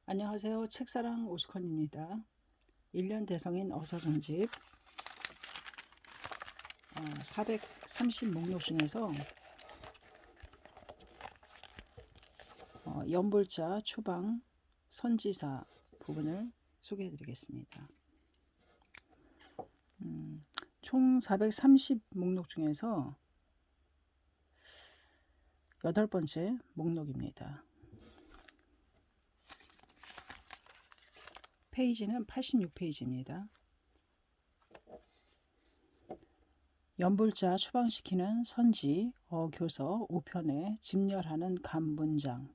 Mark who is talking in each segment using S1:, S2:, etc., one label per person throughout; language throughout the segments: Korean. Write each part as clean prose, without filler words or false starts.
S1: 안녕하세요. 책사랑 오수건입니다. 1년 대성인 어서전집 430 목록 중에서 연불자, 추방, 선지사 부분을 소개해 드리겠습니다. 총 430 목록 중에서 8번째 목록입니다. 페이지는 86페이지입니다. 연불자 추방시키는 선지 어교서 5편에 집렬하는 간문장.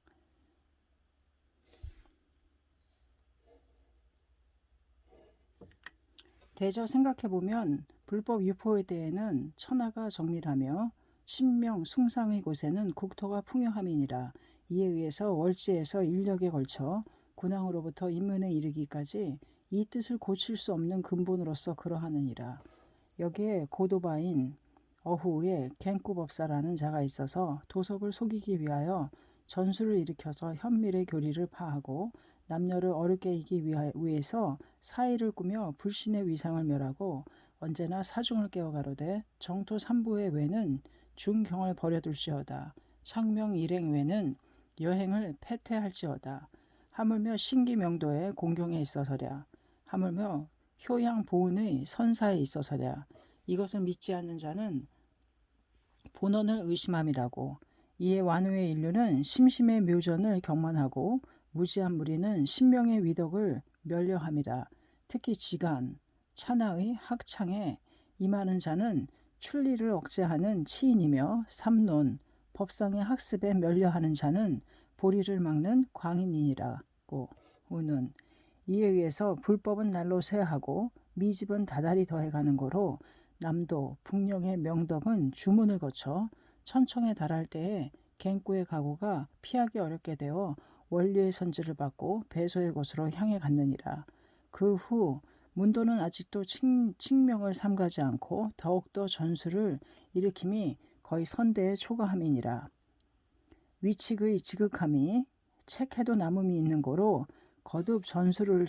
S1: 대저 생각해보면 불법 유포에 대해는 천하가 정밀하며 신명 숭상의 곳에는 국토가 풍요함이니라. 이에 의해서 월지에서 인력에 걸쳐 군왕으로부터 인문에 이르기까지 이 뜻을 고칠 수 없는 근본으로서 그러하느니라. 여기에 고도바인 어후의 갱꾸법사라는 자가 있어서 도석을 속이기 위하여 전술을 일으켜서 현밀의 교리를 파하고 남녀를 어렵게 하기 위해서 사의를 꾸며 불신의 위상을 멸하고 언제나 사중을 깨어가로되 정토 삼부의 외는 중경을 버려둘지어다. 창명 일행 외는 여행을 패퇴할지어다. 하물며 신기명도의 공경에 있어서랴. 하물며 효양 보은의 선사에 있어서랴. 이것을 믿지 않는 자는 본언을 의심함이라고. 이에 완후의 인류는 심심의 묘전을 경만하고 무지한 무리는 신명의 위덕을 멸려함이라. 특히 지간, 찬하의 학창에 임하는 자는 출리를 억제하는 치인이며 삼론, 법상의 학습에 멸려하는 자는 보리를 막는 광인이니라고. 우는 이에 의해서 불법은 날로 쇠하고 미집은 다달이 더해가는 거로 남도 북녘의 명덕은 주문을 거쳐 천청에 달할 때에 갱꾸의 가고가 피하기 어렵게 되어 원류의 선지를 받고 배소의 곳으로 향해 갔느니라. 그 후 문도는 아직도 칙명을 삼가지 않고 더욱더 전술을 일으킴이 거의 선대의 초과함이니라. 위칙의 지극함이 책해도 남음이 있는 거로 거듭 전술을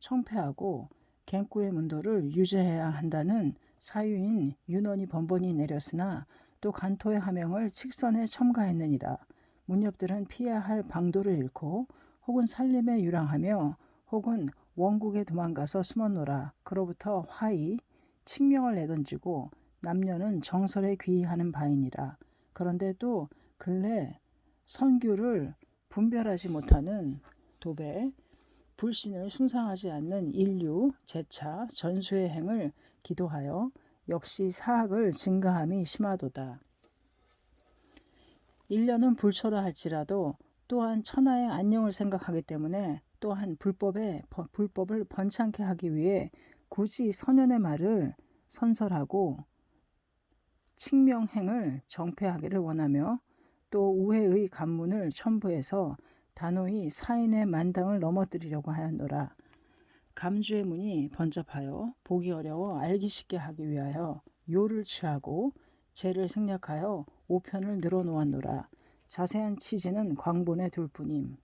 S1: 청폐하고 갱꾸의 문도를 유지해야 한다는 사유인 윤원이 번번이 내렸으나 또 간토의 하명을 칙선에 첨가했느니라. 문협들은 피해야 할 방도를 잃고 혹은 살림에 유랑하며 혹은 원국에 도망가서 숨었노라. 그로부터 화이 칙명을 내던지고 남녀는 정설에 귀의하는 바이니라. 그런데 또 근래 선규를 분별하지 못하는 도배, 불신을 숭상하지 않는 인류, 제차, 전수의 행을 기도하여 역시 사악을 증가함이 심하도다. 인류는 불초라 할지라도 또한 천하의 안녕을 생각하기 때문에 또한 불법을 번창케 하기 위해 굳이 선현의 말을 선설하고 칙명행을 정폐하기를 원하며 또 우회의 간문을 첨부해서 단호히 사인의 만당을 넘어뜨리려고 하였노라. 감주의 문이 번잡하여 보기 어려워 알기 쉽게 하기 위하여 요를 취하고 죄를 생략하여 5편을 늘어놓았노라. 자세한 취지는 광본에 둘 뿐임.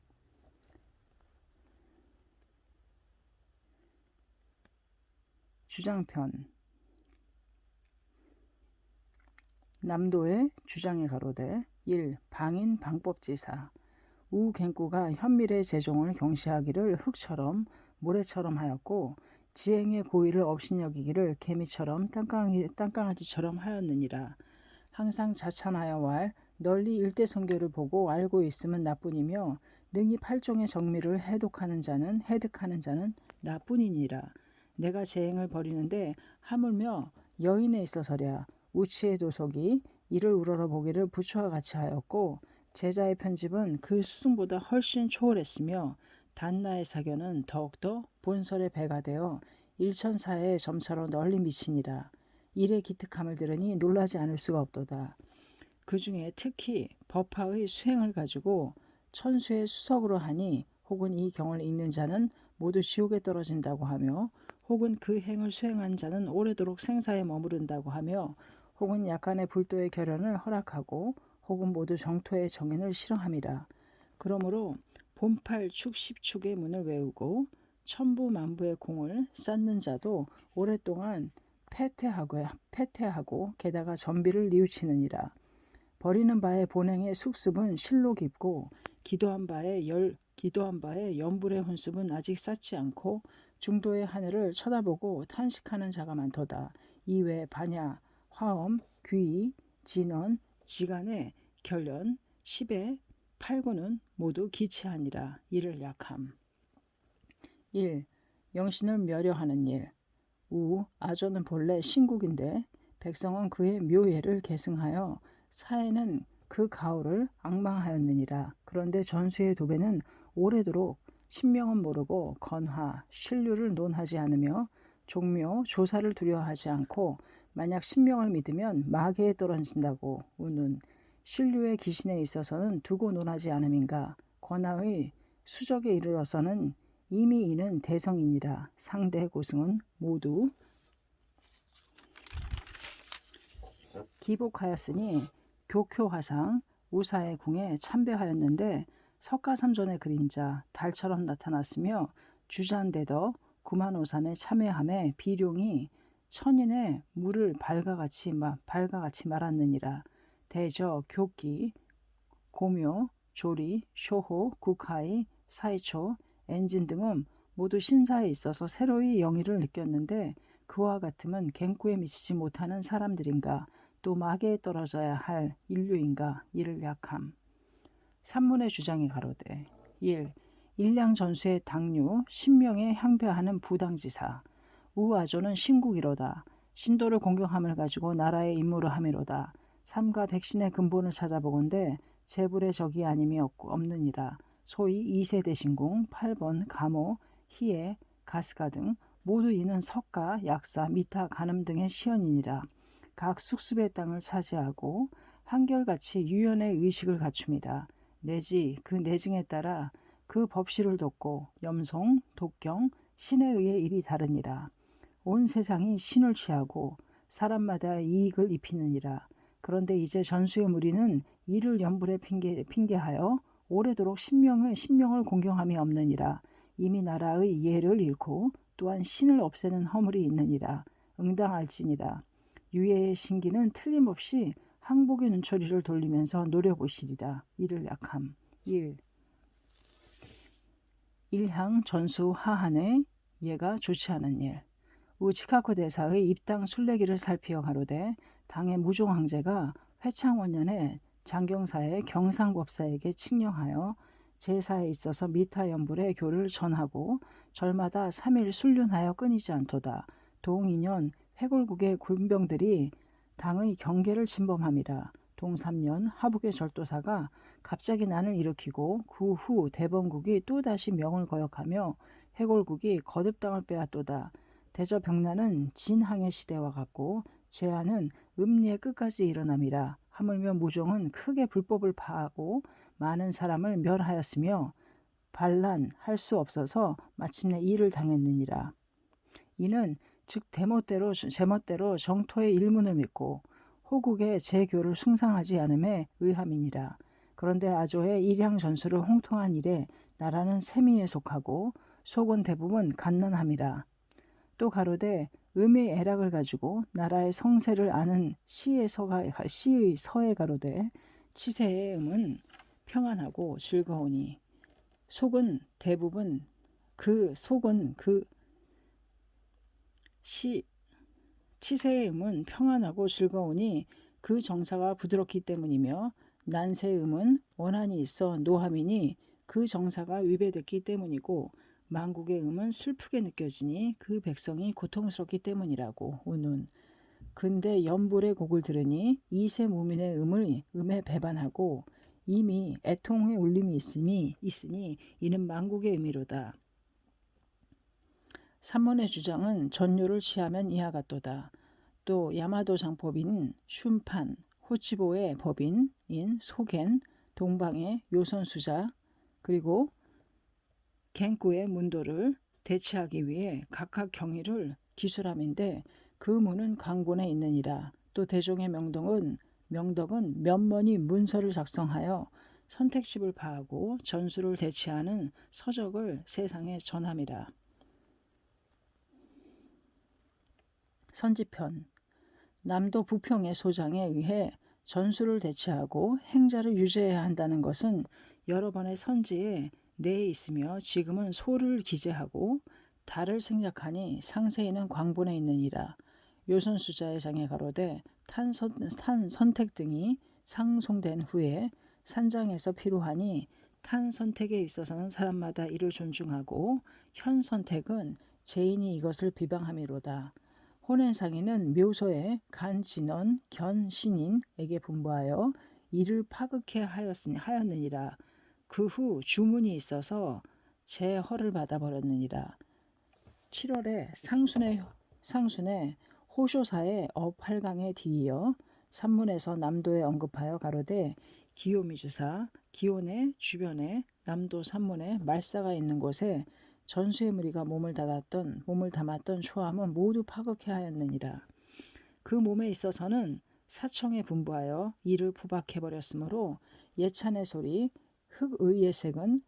S1: 주장편. 남도의 주장에 가로되 1. 방인 방법지사 우갱꾸가 현밀의 재종을 경시하기를 흙처럼 모래처럼 하였고 지행의 고의를 업신여기기를 개미처럼 땅강아지처럼 하였느니라. 항상 자찬하여 왈 널리 일대성교를 보고 알고 있으면 나뿐이며 능히 팔종의 정미를 해독하는 자는 나뿐이니라. 내가 재행을 벌이는데 하물며 여인에 있어서랴. 우치의 도석이 이를 우러러 보기를 부처와 같이 하였고 제자의 편집은 그 스승보다 훨씬 초월했으며 단나의 사견은 더욱더 본설의 배가 되어 일천사의 점차로 널리 미치니라. 일의 기특함을 들으니 놀라지 않을 수가 없도다. 그 중에 특히 법화의 수행을 가지고 천수의 수석으로 하니 혹은 이 경을 읽는 자는 모두 지옥에 떨어진다고 하며 혹은 그 행을 수행한 자는 오래도록 생사에 머무른다고 하며 혹은 약간의 불도의 결연을 허락하고 혹은 모두 정토의 정인을 싫어함이라. 그러므로 본팔축 십축의 문을 외우고 천부만부의 공을 쌓는 자도 오랫동안 패퇴하고 게다가 전비를 뉘우치느니라. 버리는 바의 본행의 숙습은 실로 깊고 기도한 바의 연불의 혼습은 아직 쌓지 않고 중도의 하늘을 쳐다보고 탄식하는 자가 많도다. 이외 반야, 화엄, 귀, 진언, 지간의 결련, 십의, 팔구는 모두 기치하니라. 이를 약함. 1. 영신을 멸여하는 일. 아조는 본래 신국인데 백성은 그의 묘예를 계승하여 사해는 그 가호를 앙망하였느니라. 그런데 전수의 도배는 오래도록 신명은 모르고 건화, 신류를 논하지 않으며 종묘, 조사를 두려워하지 않고 만약 신명을 믿으면 마계에 떨어진다고 우는 신류의 기신에 있어서는 두고 논하지 않음인가. 권하의 수적에 이르러서는 이미 이는 대성이니라. 상대 고승은 모두 기복하였으니 교효화상 우사의 궁에 참배하였는데 석가삼존의 그림자 달처럼 나타났으며 주잔대더 구만오산에 참회함에 비룡이 천인의 물을 발가같이 말았느니라. 대저, 교기, 고묘, 조리, 쇼호, 국하이, 사이초, 엔진 등은 모두 신사에 있어서 새로이 영의를 느꼈는데 그와 같으면 갱구에 미치지 못하는 사람들인가 또 마계에 떨어져야 할 인류인가 이를 약함. 산문의 주장이 가로되 1. 일량전수의 당류 신명에 향배하는 부당지사 우아조는 신국이로다. 신도를 공경함을 가지고 나라의 임무를 함이로다. 삼가 백신의 근본을 찾아보건대 재불의 적이 아님이 없느니라. 소위 2세 대신궁, 8번 감호, 희애, 가스가 등 모두 이는 석가, 약사, 미타, 간음 등의 시연이니라. 각 숙습의 땅을 차지하고 한결같이 유연의 의식을 갖춥니다. 내지 그 내증에 따라 그 법시를 돕고 염송, 독경, 신에 의해 일이 다르니라. 온 세상이 신을 취하고 사람마다 이익을 입히느니라. 그런데 이제 전수의 무리는 이를 연불에 핑계하여 오래도록 신명을 공경함이 없느니라. 이미 나라의 예를 잃고 또한 신을 없애는 허물이 있느니라. 응당할지니라. 유예의 신기는 틀림없이 항복의 눈초리를 돌리면서 노려보시리라. 이를 약함. 1. 일향 전수 하한의 예가 좋지 않은 일. 치카고 대사의 입당 순례기를 살피어 가로되 당의 무종 황제가 회창원년에 장경사의 경상법사에게 칙령하여 제사에 있어서 미타연불의 교를 전하고 절마다 3일 순륜하여 끊이지 않도다. 동2년 회골국의 군병들이 당의 경계를 침범함이라. 동3년 하북의 절도사가 갑자기 난을 일으키고 그 후 대번국이 또다시 명을 거역하며 회골국이 거듭 땅을 빼앗도다. 대저병난은 진항의 시대와 같고 제한은 음리의 끝까지 일어남이라. 하물며 무종은 크게 불법을 파하고 많은 사람을 멸하였으며 반란할 수 없어서 마침내 이를 당했느니라. 이는 즉 제멋대로 정토의 일문을 믿고 호국의 제교를 숭상하지 않음에 의함이니라. 그런데 아조의 일향 전술을 홍통한 일에 나라는 세미에 속하고 속은 대부분 갓난함이라. 또 가로되 음의 애락을 가지고 나라의 성세를 아는 시의 서에 가로되 치세의 음은 평안하고 즐거우니 치세의 음은 평안하고 즐거우니 그 정사가 부드럽기 때문이며 난세의 음은 원한이 있어 노함이니 그 정사가 위배됐기 때문이고 만국의 음은 슬프게 느껴지니 그 백성이 고통스럽기 때문이라고 우는. 근데 연불의 곡을 들으니 이세 무민의 음에 배반하고 이미 애통의 울림이 있으니 이는 만국의 의미로다. 산문의 주장은 전료를 취하면 이하 같도다. 또 야마도 장법인 슌판, 호치보의 법인인 소겐, 동방의 요선수자, 그리고 갱구의 문도를 대치하기 위해 각각 경위를 기술함인데 그 문은 강본에 있느니라. 또 대종의 명덕은 면면이 문서를 작성하여 선택집을 파하고 전수를 대치하는 서적을 세상에 전함이라. 선지편. 남도 부평의 소장에 의해 전수를 대치하고 행자를 유죄해야 한다는 것은 여러 번의 선지에 내에 있으며 지금은 소를 기재하고 달을 생략하니 상세히는 광본에 있느니라. 요선수자의 장에 가로되 탄 선택 등이 상송된 후에 산장에서 필요하니 탄 선택에 있어서는 사람마다 이를 존중하고 현 선택은 죄인이 이것을 비방함이로다. 혼행상인은 묘소에 간 진원 견 신인에게 분부하여 이를 파극해 하였느니라. 그 후 주문이 있어서 제허를 받아버렸느니라. 7월에 상순의 호쇼사의 업8강에 뒤이어 산문에서 남도에 언급하여 가로되 기요미주사 기온의 주변에 남도 산문에 말사가 있는 곳에 전수의 무리가 몸을 담았던 초함은 모두 파극해 하였느니라. 그 몸에 있어서는 사청에 분부하여 이를 포박해버렸으므로 예찬의 소리 흑의의 색은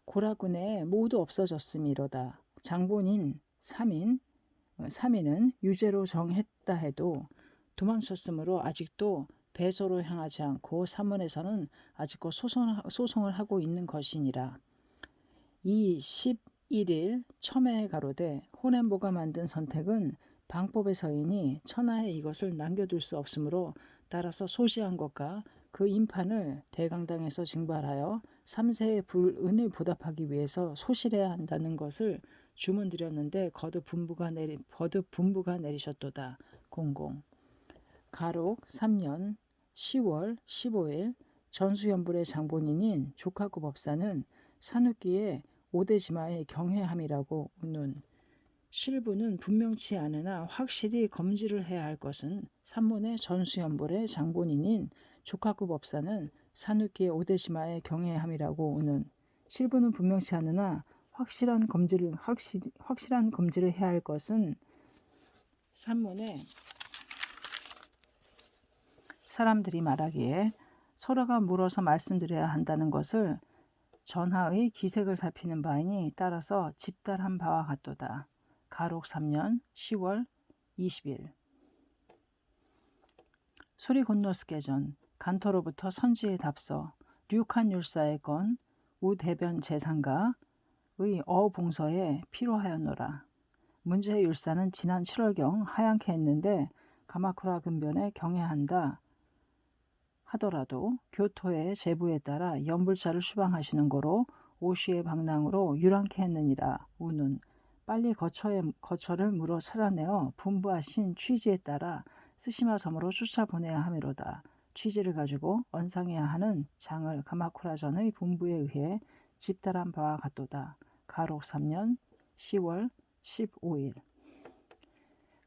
S1: 고라군에 모두 없어졌음이로다. 장본인 3인은 유죄로 정했다 해도 도망쳤으므로 아직도 배소로 향하지 않고 산문에서는 아직도 소송을 하고 있는 것이니라. 이 11일 첨해에 가로되 호넨보가 만든 선택은 방법의 서이니 천하에 이것을 남겨둘 수 없으므로 따라서 소지한 것과 그 임판을 대강당에서 징발하여 3세의 불은을 보답하기 위해서 소실해야 한다는 것을 주문드렸는데 거듭 분부가 내리셨도다. 공공. 가록 3년 10월 15일 전수연불의 장본인인 조카구 법사는 산후기에 오대지마의 경회함이라고 운운. 실부는 분명치 않으나 확실히 검지를 해야 할 것은 산문의 전수연불의 장본인인 조카구 법사는 산후기의 오대지마의 경회함이라고 운운. 실부는 분명치 않으나 확실한 검지를 해야 할 것은 산문의 사람들이 말하기에 서로가 물어서 말씀드려야 한다는 것을 전하의 기색을 살피는 바이니 따라서 집달한 바와 같도다. 가록 3년 10월 20일 수리곤노스케전 간토로부터 선지의 답서 류칸 율사의 건 우대변 재상가의 어봉서에 필요하였노라. 문제의 율사는 지난 7월경 하얀케 했는데 가마쿠라 근변에 경애한다 하더라도 교토의 제부에 따라 연불자를 수방하시는 거로 오시의 방랑으로 유랑케 했느니라. 우는 빨리 거처를 물어 찾아내어 분부하신 취지에 따라 스시마 섬으로 쫓아보내야 함이로다. 취지를 가지고 언상해야 하는 장을 가마쿠라전의 분부에 의해 집달한 바와 같도다. 가록 3년 10월 15일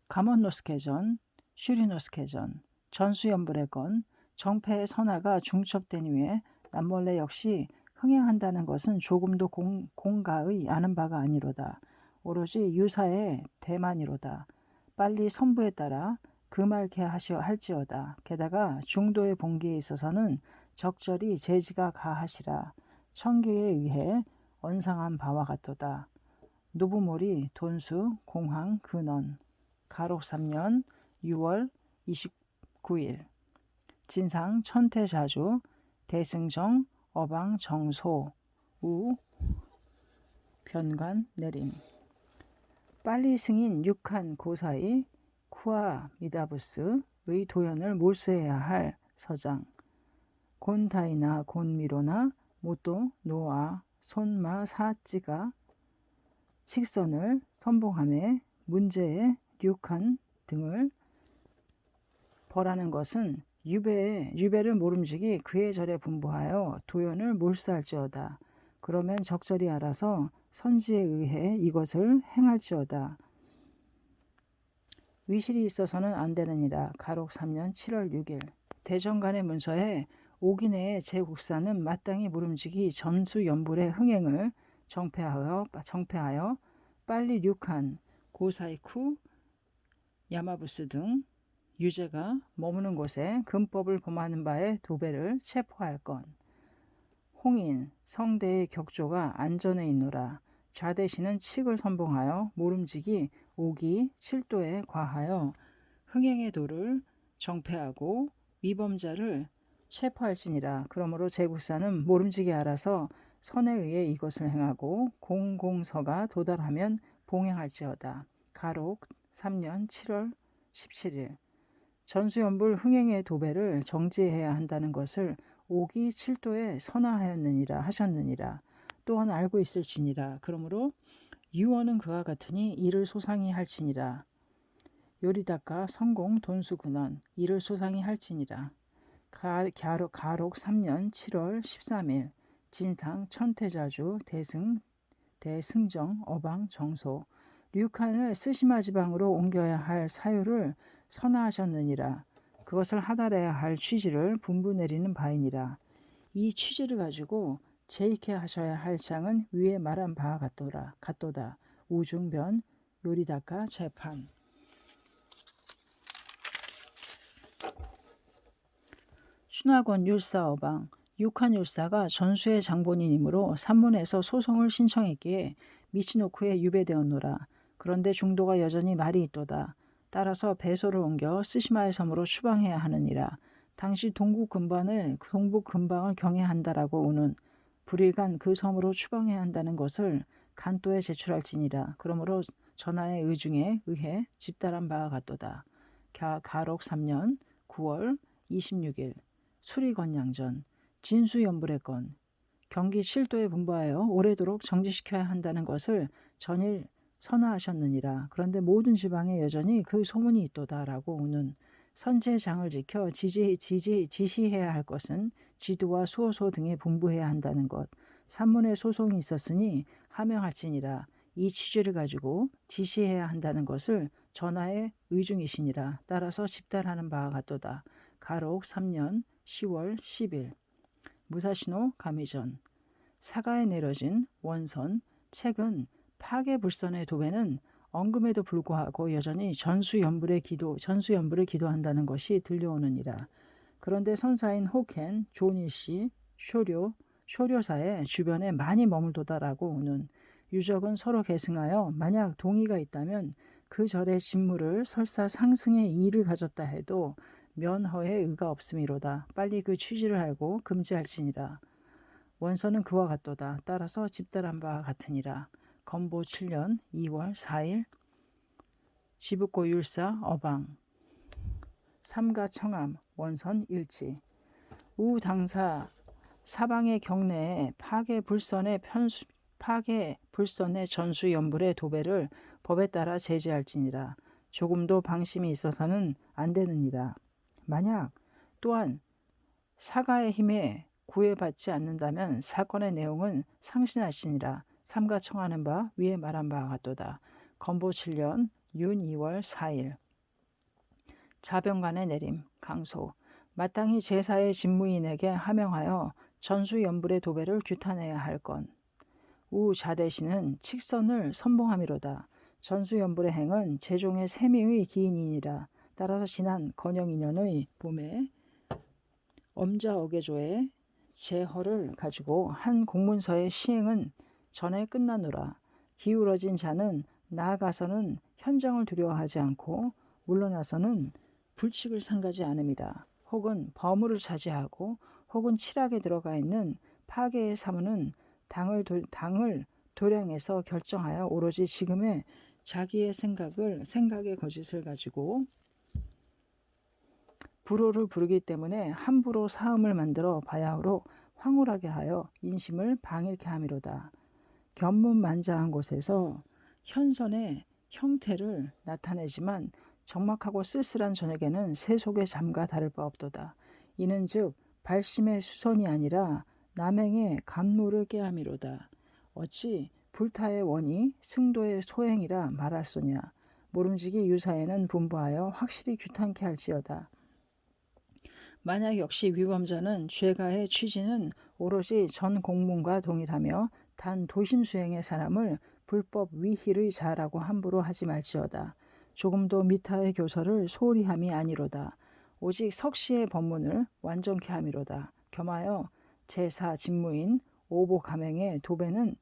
S1: 가몬노스케전 슈리노스케전 전수연불의 건 정패의 선하가 중첩된 후에 남몰래 역시 흥행한다는 것은 조금도 공가의 아는 바가 아니로다. 오로지 유사의 대만이로다. 빨리 선부에 따라 금알게 할지어다. 게다가 중도의 봉기에 있어서는 적절히 제지가 가하시라. 청계에 의해 언상한 바와 같도다. 노부모리 돈수 공황 근원 가록 3년 6월 29일 진상 천태자주 대승정 어방 정소 우 변관 내림 빨리 승인 6한 고사의 쿠아 미다부스의 도연을 몰수해야 할 서장 곤다이나 곤미로나 모토 노아 손마 사찌가 칙선을 선봉함에 문제의 6한 등을 벌하는 것은 유배를 모름지기 그의 절에 분부하여 도연을 몰수할지어다. 그러면 적절히 알아서 선지에 의해 이것을 행할지어다. 위실이 있어서는 안 되느니라. 가록 3년 7월 6일 대정간의 문서에 오기내의 제국사는 마땅히 모름지기 전수연불의 흥행을 정패하여 빨리 6한 고사이쿠 야마부스 등 유죄가 머무는 곳에 금법을 범하는 바에 도배를 체포할 건 홍인 성대의 격조가 안전에 있노라. 좌대시는 칙을 선봉하여 모름지기 오기 7도에 과하여 흥행의 도를 정패하고 위범자를 체포할지니라. 그러므로 제국사는 모름지기 알아서 선에 의해 이것을 행하고 공공서가 도달하면 봉행할지어다. 가록 3년 7월 17일. 전수연불 흥행의 도배를 정지해야 한다는 것을 오기 7도에 선하하였느니라 하셨느니라. 또한 알고 있을지니라. 그러므로 유언은 그와 같으니 이를 소상히 할지니라. 요리닦아 성공 돈수군원 이를 소상히 할지니라. 가록 3년 7월 13일 진상 천태자주 대승정 어방 정소 류칸을 스시마 지방으로 옮겨야 할 사유를 선하하셨느니라. 그것을 하달해야 할 취지를 분부 내리는 바이니라. 이 취지를 가지고 제익해 하셔야 할 장은 위에 말한 바와 같도다. 우중변 요리닦아 재판. 순화권 율사 어방 육한 율사가 전수의 장본인이므로 산문에서 소송을 신청했기에 미치노쿠에 유배되었노라. 그런데 중도가 여전히 말이 있도다. 따라서 배소를 옮겨 스시마의 섬으로 추방해야 하느니라. 당시 동북 근방을 경애한다라고 우는 불일간 그 섬으로 추방해야 한다는 것을 간도에 제출할지니라. 그러므로 전하의 의중에 의해 집달한 바와 같도다. 가록 3년 9월 26일 수리건양전 진수연불의 건 경기 7도에 분부하여 오래도록 정지시켜야 한다는 것을 전일 선하하셨느니라. 그런데 모든 지방에 여전히 그 소문이 있도다라고 우는 선제장을 지켜 지시해야 할 것은 지도와 수호소 등에 분부해야 한다는 것. 산문에 소송이 있었으니 하명할지니라. 이 취지를 가지고 지시해야 한다는 것을 전하의 의중이시니라. 따라서 집달하는 바와 같도다. 가록 3년 10월 10일 무사시노 가미전 사가에 내려진 원선 책은 파괴불선의 도배는 언금에도 불구하고 여전히 전수연불을 기도한다는 것이 들려오느니라. 그런데 선사인 호켄, 조니씨, 쇼료사의 주변에 많이 머물도다라고 우는 유적은 서로 계승하여 만약 동의가 있다면 그 절의 진물을 설사 상승의 이의를 가졌다 해도 면허에 의가 없음이로다. 빨리 그 취지를 알고 금지할지니라. 원서는 그와 같도다. 따라서 집달한 바와 같으니라. 건보 7년 2월 4일 지북고 율사 어방 삼가 청암 원선 일치 우 당사 사방의 경내에 파괴불선의 전수연불의 도배를 법에 따라 제재할지니라. 조금도 방심이 있어서는 안 되느니라. 만약 또한 사가의 힘에 구애받지 않는다면 사건의 내용은 상신할지니라. 삼가 청하는 바 위에 말한 바와 같도다. 건보 7년 윤 2월 4일 자병관의 내림 강소 마땅히 제사의 집무인에게 하명하여 전수연불의 도배를 규탄해야 할 건. 우 자대시는 칙선을 선봉함이로다. 전수연불의 행은 제종의 세미의 기인이니라. 따라서 지난 건영 2년의 봄에 엄자어계조의 제허를 가지고 한 공문서의 시행은 전에 끝나노라. 기울어진 자는 나아가서는 현장을 두려워하지 않고 물러나서는 불칙을 상가지 않음이다. 혹은 버무를 차지하고 혹은 칠학에 들어가 있는 파괴의 사무는 당을 도량해서 결정하여 오로지 지금의 자기의 생각의 거짓을 가지고 불호를 부르기 때문에 함부로 사음을 만들어 바야흐로 황홀하게 하여 인심을 방일케 함이로다. 견문만자한 곳에서 현선의 형태를 나타내지만 적막하고 쓸쓸한 저녁에는 새 속의 잠과 다를 바 없도다. 이는 즉 발심의 수선이 아니라 남행의 감로를 깨함이로다. 어찌 불타의 원이 승도의 소행이라 말할소냐. 모름지기 유사에는 분부하여 확실히 규탄케 할지어다. 만약 역시 위범자는 죄가의 취지는 오로지 전 공문과 동일하며 단 도심 수행의 사람을 불법 위힐의 자라고 함부로 하지 말지어다. 조금도 미타의 교서를 소홀히 함이 아니로다. 오직 석시의 법문을 완전케 함이로다. 겸하여 제사 직무인 오보 가맹의 도배는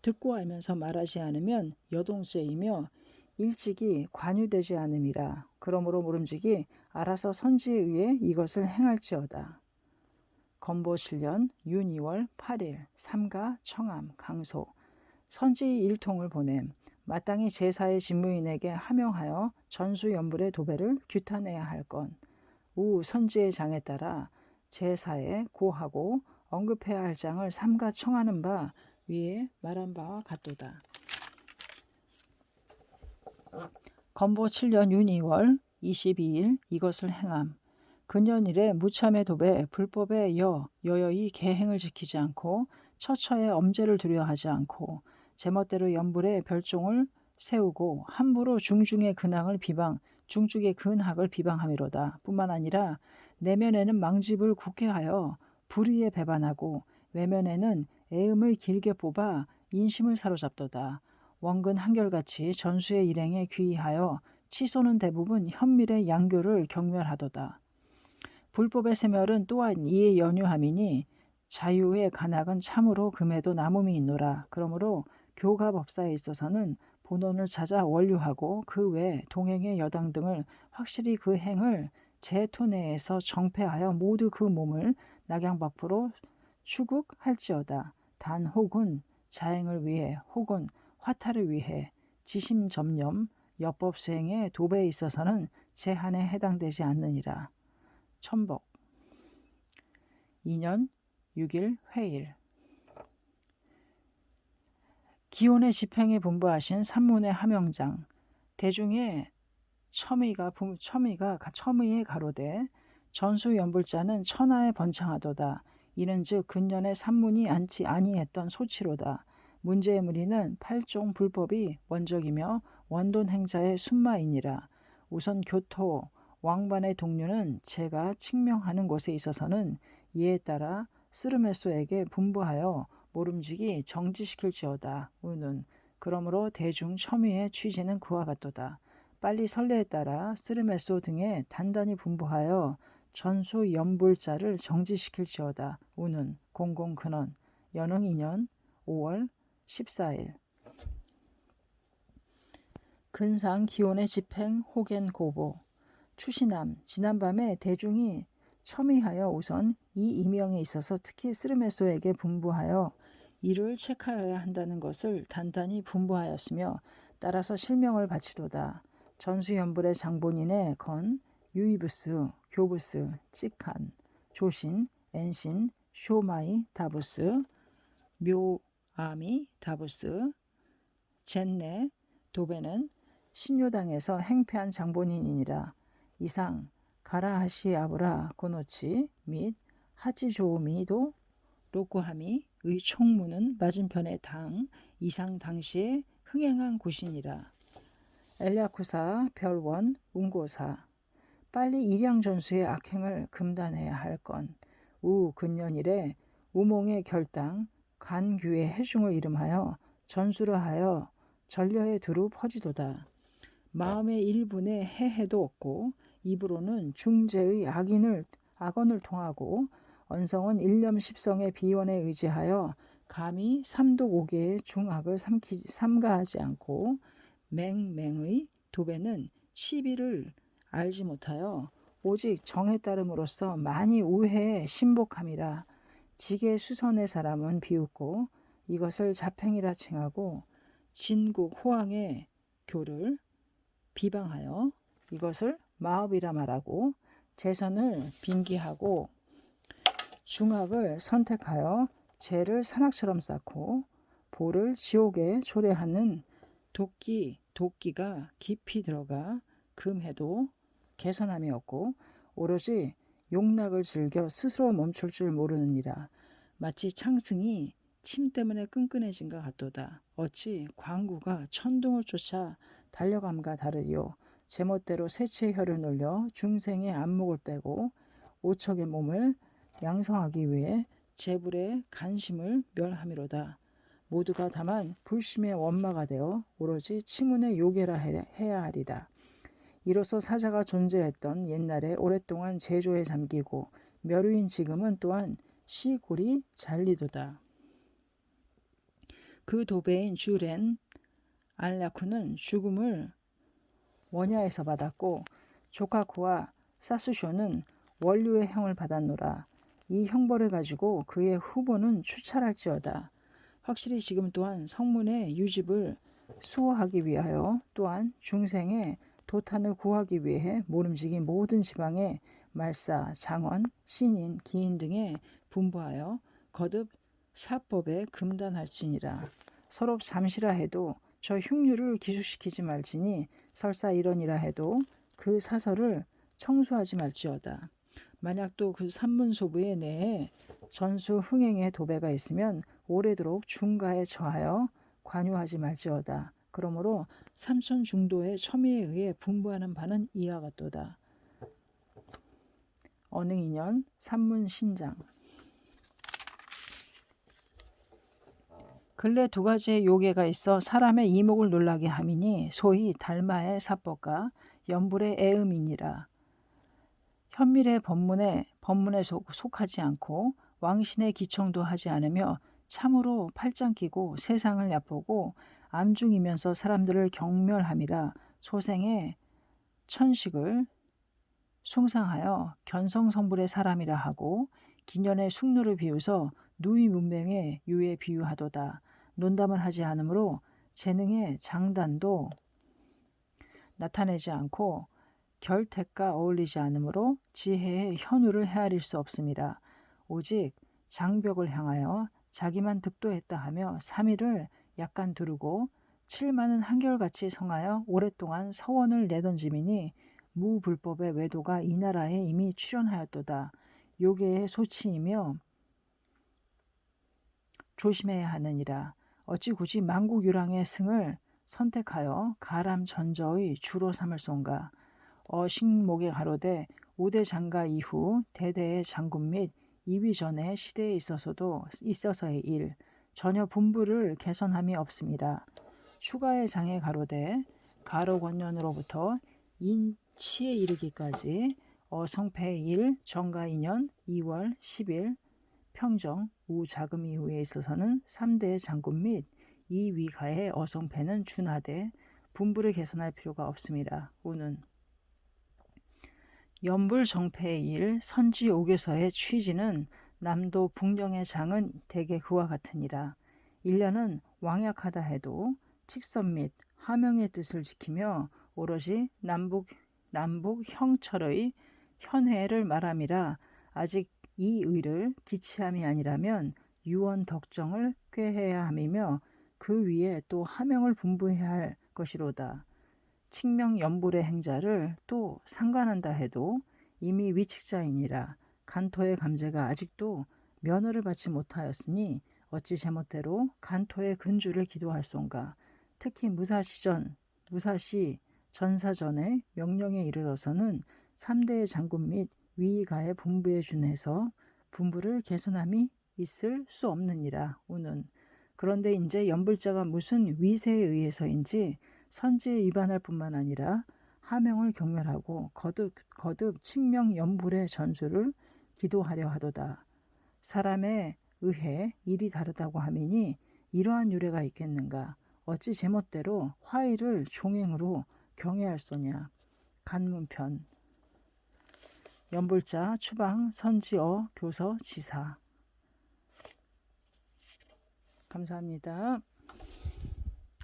S1: 듣고 알면서 말하지 않으면 여동죄이며 일찍이 관유되지 않음이라. 그러므로 모름지기 알아서 선지에 의해 이것을 행할지어다. 건보 7년 윤 2월 8일 삼가 청암 강소 선지 일통을 보냄. 마땅히 제사의 직무인에게 하명하여 전수연불의 도배를 규탄해야 할 건. 우 선지의 장에 따라 제사에 고하고 언급해야 할 장을 삼가 청하는 바 위에 말한 바와 같도다. 건보 7년 윤 2월 22일 이것을 행함. 근년일에 무참의 도배 불법의 여여의 계행을 지키지 않고 처처의 엄제를 두려워하지 않고 제멋대로 연불의 별종을 세우고 함부로 중중의 근학을 비방함이로다. 뿐만 아니라 내면에는 망집을 굳게 하여 불의에 배반하고 외면에는 애음을 길게 뽑아 인심을 사로잡도다. 원근 한결같이 전수의 일행에 귀의하여 치소는 대부분 현밀의 양교를 경멸하도다. 불법의 세멸은 또한 이에 연유함이니 자유의 간악은 참으로 금에도 남음이 있노라. 그러므로 교가 법사에 있어서는 본원을 찾아 원류하고 그 외 동행의 여당 등을 확실히 그 행을 제토 내에서 정패하여 모두 그 몸을 낙양 밖으로 추국할지어다. 단 혹은 자행을 위해 혹은 화탈을 위해 지심점념 여법 수행의 도배에 있어서는 제한에 해당되지 않느니라. 천복 2년 6일 회일 기온의 집행에 분부하신 산문의 하명장 대중의 첨의가 가로되 전수연불자는 천하에 번창하도다. 이는즉 근년에 산문이 않지 아니했던 소치로다. 문제의 무리는 팔종 불법이 원적이며 원돈 행자의 순마이니라. 우선 교토 왕반의 동료는 제가 칙명하는 곳에 있어서는 이에 따라 스르메소에게 분부하여 모름지기 정지시킬지어다. 우는 그러므로 대중 첨의의 취지는 그와 같도다. 빨리 선례에 따라 스르메소 등에 단단히 분부하여 전수 연불자를 정지시킬지어다. 우는 공공근원 연흥 2년 5월 14일 근상 기온의 집행 호겐 고보 추신함 지난밤에 대중이 첨의하여 우선 이 이명에 있어서 특히 스르메소에게 분부하여 이를 체크하여야 한다는 것을 단단히 분부하였으며 따라서 실명을 바치도다. 전수연불의 장본인의 건, 유이부스, 교부스, 찍한, 조신, 엔신, 쇼마이, 다부스, 묘아미, 다부스, 젠네, 도베는 신요당에서 행패한 장본인이니라. 이상 가라하시 아브라 고노치 및 하치조미도 로코하미의 총무는 맞은편의 당 이상 당시에 흥행한 곳이니라. 엘야쿠사 별원 운고사 빨리 일양전수의 악행을 금단해야 할 건. 우 근년일에 우몽의 결당 간규의 해중을 이름하여 전수를 하여 전려에 두루 퍼지도다. 마음의 일분에 해해도 없고 입으로는 중재의 악언을 통하고 언성은 일념십성의 비원에 의지하여 감히 삼독오계의 중악을 삼가하지 않고 맹맹의 도배는 시비를 알지 못하여 오직 정에 따름으로써 많이 우회에 신복함이라. 지게 수선의 사람은 비웃고 이것을 자팽이라 칭하고 진국 호황의 교를 비방하여 이것을 마업이라 말하고 재선을 빙기하고 중악을 선택하여 죄를 산악처럼 쌓고 보를 지옥에 초래하는 도끼가 깊이 들어가 금해도 개선함이 없고 오로지 용락을 즐겨 스스로 멈출 줄 모르느니라. 마치 창승이 침 때문에 끈끈해진 것 같도다. 어찌 광구가 천둥을 쫓아 달려감과 다르리요. 제멋대로 세치의 혀를 놀려 중생의 안목을 빼고 오척의 몸을 양성하기 위해 재불의 간심을 멸함이로다. 모두가 다만 불심의 원마가 되어 오로지 치문의 요괴라 해야 하리라. 이로써 사자가 존재했던 옛날에 오랫동안 제조에 잠기고 멸우인 지금은 또한 시골이 잘리도다. 그 도배인 주렌 알라쿠는 죽음을 원야에서 받았고 조카쿠와 사스쇼는 원류의 형을 받았노라. 이 형벌을 가지고 그의 후보는 추찰할지어다. 확실히 지금 또한 성문의 유집을 수호하기 위하여 또한 중생의 도탄을 구하기 위해 모름지기 모든 지방의 말사, 장원, 신인, 기인 등에 분부하여 거듭 사법에 금단할지니라. 서로 잠시라 해도 저 흉류를 기술시키지 말지니 설사 이러니라 해도 그 사설을 청수하지 말지어다. 만약 또 그 산문소부의 내에 전수 흥행의 도배가 있으면 오래도록 중가에 처하여 관유하지 말지어다. 그러므로 삼천 중도의 첨의에 의해 분부하는 바는 이와 같도다. 언흥인연 산문신장. 근래 두 가지의 요괴가 있어 사람의 이목을 놀라게 함이니 소위 달마의 사법과 연불의 애음이니라. 현밀의 법문에 속하지 않고 왕신의 기청도 하지 않으며 참으로 팔짱 끼고 세상을 얕보고 암중이면서 사람들을 경멸함이라. 소생의 천식을 숭상하여 견성성불의 사람이라 하고 기년의 숙노를 비우서 누이 문명의 유에 비유하도다. 논담을 하지 않으므로 재능의 장단도 나타내지 않고 결택과 어울리지 않으므로 지혜의 현우를 헤아릴 수 없음이라. 오직 장벽을 향하여 자기만 득도했다 하며 3일을 약간 두르고 7만은 한결같이 성하여 오랫동안 서원을 내던짐이니 무불법의 외도가 이 나라에 이미 출현하였도다. 요괴의 소치이며 조심해야 하느니라. 어찌 굳이 만국유랑의 승을 선택하여 가람 전저의 주로 삼을 손가. 어식목에 가로되 우대장가 이후 대대의 장군 및 이위 전의 시대에 있어서의 일 전혀 분부를 개선함이 없습니다. 추가의 장에 가로되 가로권년으로부터 인치에 이르기까지 어성패의 일 정가 2년 2월 10일 평정 우자금 이후에 있어서는 3대의 장군 및 이 위가의 어성패는 준하되 분부를 개선할 필요가 없습니다. 우는 연불 정패의 일 선지 오교서의 취지는 남도 북령의 장은 대개 그와 같으니라. 1년은 왕약하다 해도 칙선 및 하명의 뜻을 지키며 오롯이 남북 형철의 현회를 말함이라. 아직 이 의를 기치함이 아니라면 유언 덕정을 꾀해야 함이며 그 위에 또 하명을 분부해야 할 것이로다. 칙명 연불의 행자를 또 상관한다 해도 이미 위칙자이니라. 간토의 감제가 아직도 면허를 받지 못하였으니 어찌 제멋대로 간토의 근주를 기도할 손가. 특히 무사시 전사전의 명령에 이르러서는 3대의 장군 및 위가의 분부에 준해서 분부를 개선함이 있을 수 없느니라. 우는 그런데 이제 연불자가 무슨 위세에 의해서인지 선지에 위반할 뿐만 아니라 하명을 경멸하고 거듭 칙명 연불의 전수를 기도하려 하도다. 사람에 의해 일이 다르다고 하미니 이러한 유래가 있겠는가. 어찌 제멋대로 화의를 종행으로 경외할소냐. 간문편 연불자 추방 선지어 교서 지사. 감사합니다.